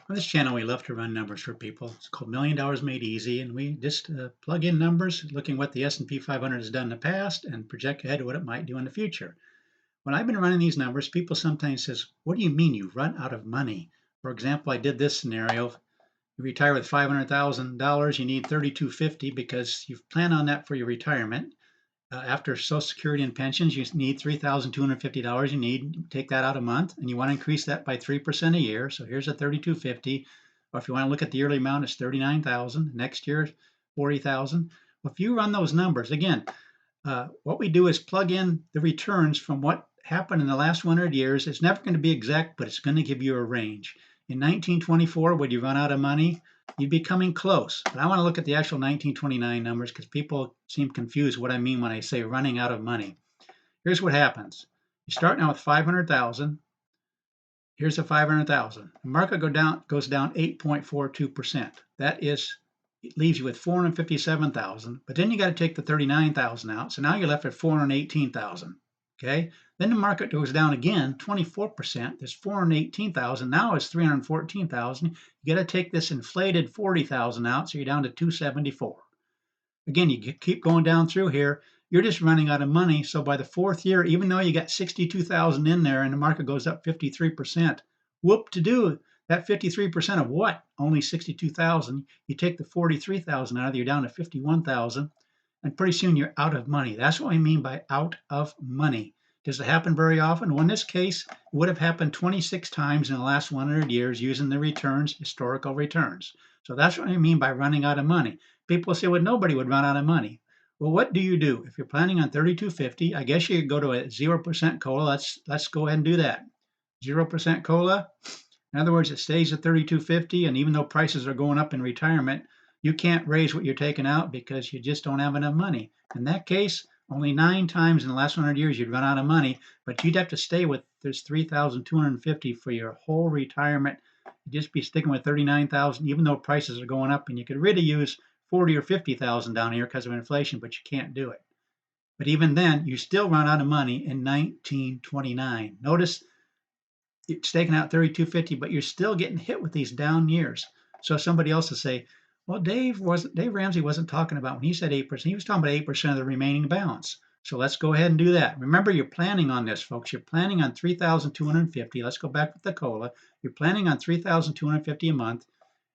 On this channel, we love to run numbers for people. It's called Million Dollars Made Easy, and we just plug in numbers, looking what the S&P 500 has done in the past and project ahead to what it might do in the future. When I've been running these numbers, people sometimes says, "What do you mean you run out of money?" For example, I did this scenario. You retire with $500,000, you need 3250 because you plan on that for your retirement. After Social Security and pensions, you need $3,250. You need take that out a month, and you want to increase that by 3% a year. So here's a 3250. Or if you want to look at the yearly amount, it's 39,000. Next year, 40,000. Well, if you run those numbers again, what we do is plug in the returns from what happened in the last 100 years. It's never going to be exact, but it's going to give you a range. In 1924, would you run out of money? You'd be coming close. But I want to look at the actual 1929 numbers because people seem confused what I mean when I say running out of money. Here's what happens. You start now with 500,000. Here's the 500,000. The market goes down 8.42%. That is, it leaves you with 457,000. But then you got to take the 39,000 out. So now you're left at 418,000. Okay. Then the market goes down again 24%. There's 418,000. Now it's 314,000. You got to take this inflated 40,000 out. So you're down to 274. Again, you keep going down through here. You're just running out of money. So by the fourth year, even though you got 62,000 in there and the market goes up 53%, whoop to do that 53% of what? Only 62,000. You take the 43,000 out of there, you're down to 51,000, and pretty soon you're out of money. That's what I mean by out of money. Does it happen very often? Well, in this case, it would have happened 26 times in the last 100 years using the returns, historical returns. So that's what I mean by running out of money. People say, well, nobody would run out of money. Well, what do you do? If you're planning on 3250, I guess you could go to a 0% COLA. Let's go ahead and do that. 0% COLA. In other words, it stays at 3250, and even though prices are going up in retirement, you can't raise what you're taking out because you just don't have enough money. In that case, only 9 times in the last 100 years you'd run out of money, but you'd have to stay with this 3,250 for your whole retirement. You'd just be sticking with 39,000, even though prices are going up, and you could really use 40 or 50,000 down here because of inflation, but you can't do it. But even then, you still run out of money in 1929. Notice it's taking out 3250, but you're still getting hit with these down years. So somebody else will say, well, Dave Ramsey wasn't talking about when he said 8%. He was talking about 8% of the remaining balance. So let's go ahead and do that. Remember, you're planning on this, folks. You're planning on 3,250. Let's go back with the COLA. You're planning on 3,250 a month,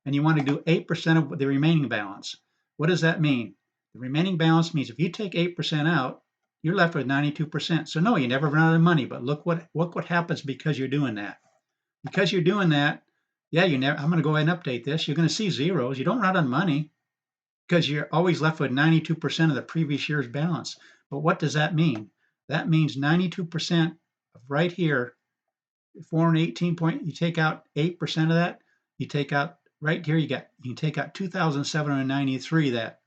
and you want to do 8% of the remaining balance. What does that mean? The remaining balance means if you take 8% out, you're left with 92%. So no, you never run out of money. But look what happens because you're doing that. Because you're doing that, yeah, I'm going to go ahead and update this. You're going to see zeros. You don't run out of money because you're always left with 92% of the previous year's balance. But what does that mean? That means 92% of right here, 418 point. You take out 8% of that. You take out right here. You can take out 2,793 that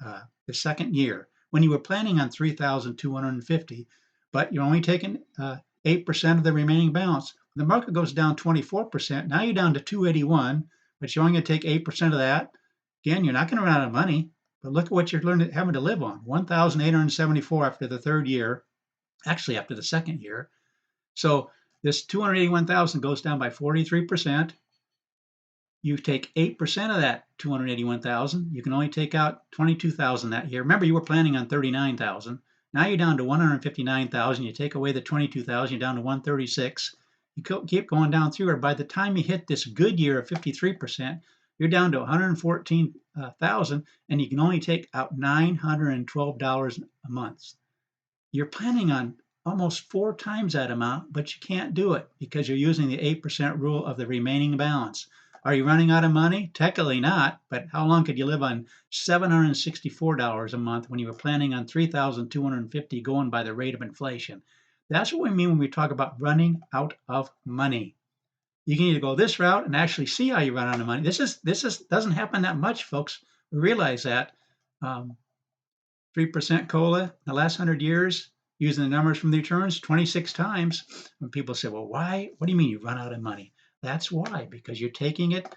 the second year when you were planning on 3,250, but you're only taking 8% of the remaining balance. The market goes down 24%. Now you're down to 281, but you're only going to take 8% of that. Again, you're not going to run out of money, but look at what you're having to live on. 1,874 after the third year, actually after the second year. So this 281,000 goes down by 43%. You take 8% of that 281,000. You can only take out 22,000 that year. Remember, you were planning on 39,000. Now you're down to 159,000. You take away the 22,000, you're down to 136. You keep going down through it. By the time you hit this good year of 53%, you're down to 114,000, and you can only take out $912 a month. You're planning on almost 4 times that amount, but you can't do it because you're using the 8% rule of the remaining balance. Are you running out of money? Technically not, but how long could you live on $764 a month when you were planning on 3,250 going by the rate of inflation? That's what we mean when we talk about running out of money. You can either go this route and actually see how you run out of money. This doesn't happen that much, folks. We realize that 3% COLA in the last 100 years, using the numbers from the returns 26 times. When people say, well, why? What do you mean you run out of money? That's why, because you're taking it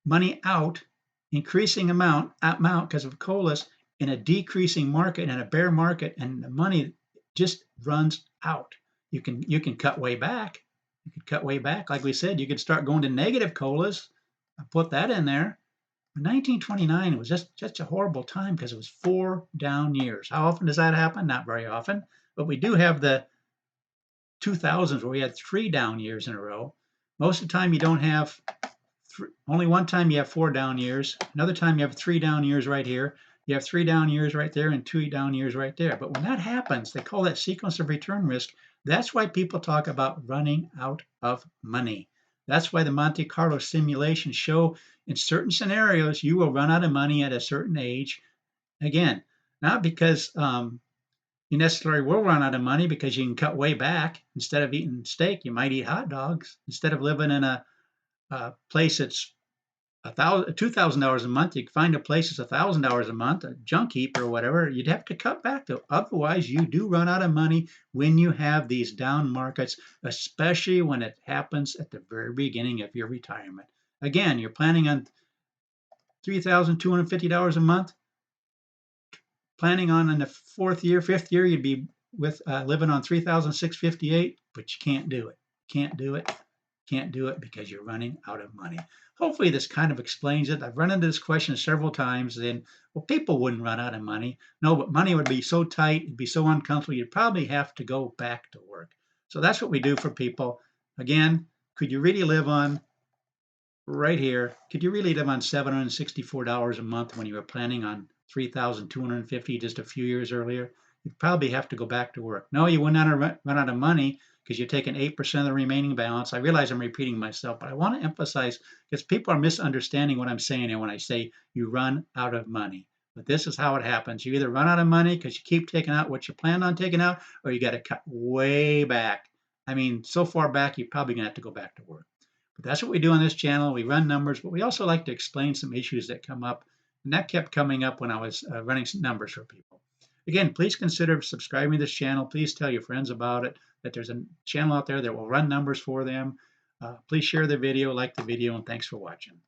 money out, increasing amount because of COLAs in a decreasing market and a bear market, and the money just runs out. You can cut way back. You could cut way back. Like we said, you could start going to negative COLAs I put that in there. In 1929, it was just a horrible time because it was 4 down years. How often does that happen? Not very often. But we do have the 2000s where we had 3 down years in a row. Most of the time you don't have only one time you have 4 down years. Another time you have 3 down years right here. You have 3 down years right there and 2 down years right there. But when that happens, they call that sequence of return risk. That's why people talk about running out of money. That's why the Monte Carlo simulations show in certain scenarios you will run out of money at a certain age. Again, not because you necessarily will run out of money because you can cut way back. Instead of eating steak, you might eat hot dogs. Instead of living in a place that's $2,000 a month, you can find a place that's $1,000 a month, a junk heap or whatever. You'd have to cut back though. Otherwise, you do run out of money when you have these down markets, especially when it happens at the very beginning of your retirement. Again, you're planning on $3,250 a month. Planning on in the fourth year, fifth year, you'd be with living on $3,658, but you can't do it. Can't do it. Can't do it because you're running out of money. Hopefully this kind of explains it. I've run into this question several times. Then, well, people wouldn't run out of money. No, but money would be so tight, it'd be so uncomfortable, you'd probably have to go back to work. So that's what we do for people. Again, could you really live on right here? Could you really live on $764 a month when you were planning on 3,250 just a few years earlier? You'd probably have to go back to work. No, you wouldn't run out of money because you're taking 8% of the remaining balance. I realize I'm repeating myself, but I want to emphasize because people are misunderstanding what I'm saying here when I say you run out of money. But this is how it happens. You either run out of money because you keep taking out what you plan on taking out, or you got to cut way back. I mean, so far back, you're probably going to have to go back to work. But that's what we do on this channel. We run numbers, but we also like to explain some issues that come up. And that kept coming up when I was running some numbers for people. Again, please consider subscribing to this channel. Please tell your friends about it, that there's a channel out there that will run numbers for them. Please share the video, like the video, and thanks for watching.